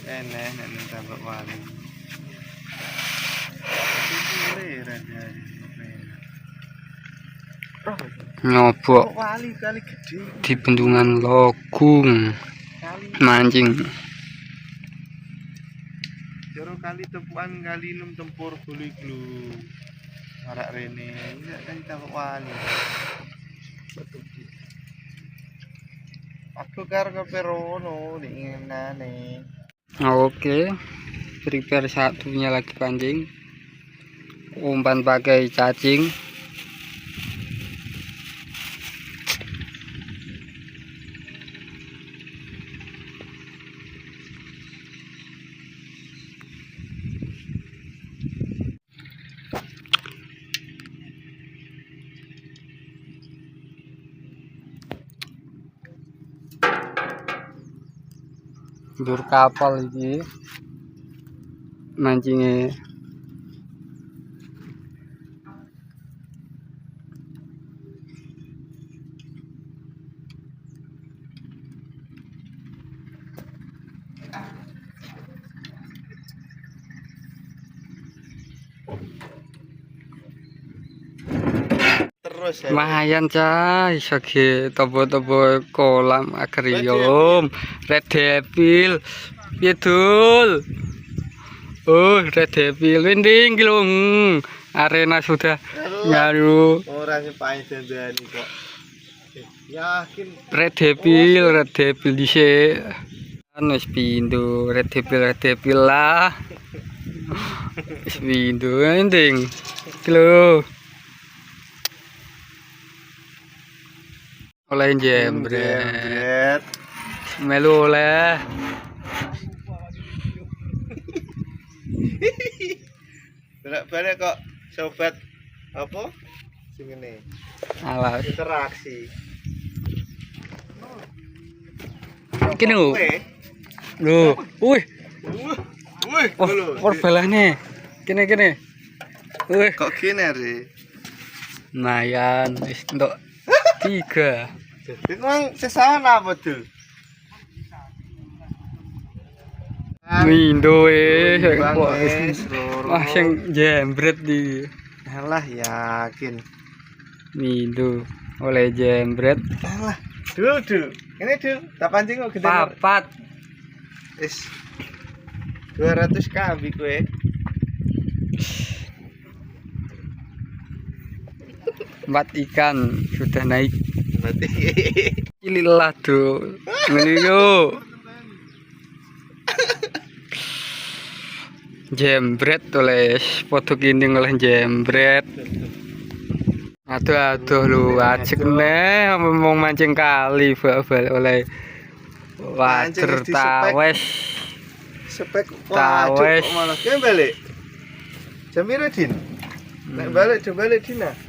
Enak nek tambah wali. Nyobok Wali kali gede. di bendungan Logung mancing. Jero kali tepuan kali num tempur bulu glu. Marak rene, enggak kan tambah wali. Aku karo perono dingenane. Oke, prepare satunya lagi pancing. Umpan pakai cacing. Dur kapal iki mancingnya. Terus ya. Lumayan cah, iso ge tobo-tobo kolam akuarium. Red Devil. Piye dul? Oh, Red Devil winding kilung. Arena sudah nyaru. Ora sing paling dandani kok. Yakin Red Devil dhisik. Wis pindho Red Devil lah. Wis pindho winding. Lho. Oleh jembret. Melu oleh. Balik kok sobat apa? Sing ngene. Alas. Interaksi. Kene lho. Lho, wih. Wih, Por balane. Kene. Wih, kok kene re? lumayan wis entuk 3. Itu mang sesana apa dul? Mindo Bang, wah sing jembret di. Alah yakin. Mindo oleh jembret. Alah, dul. Ini dul, tak pancing kok gede. Papat. Wis 200 kambing kowe. Empat ikan sudah naik. Berarti Ililah tuh. Ngene yo. Jembret oleh foto gini oleh jembret. Aduh lu asik nih ngomong mancing kali balik oleh water tawes. spek Tawes. malah kene balik. Jam piro, Din? Nek balik Dina.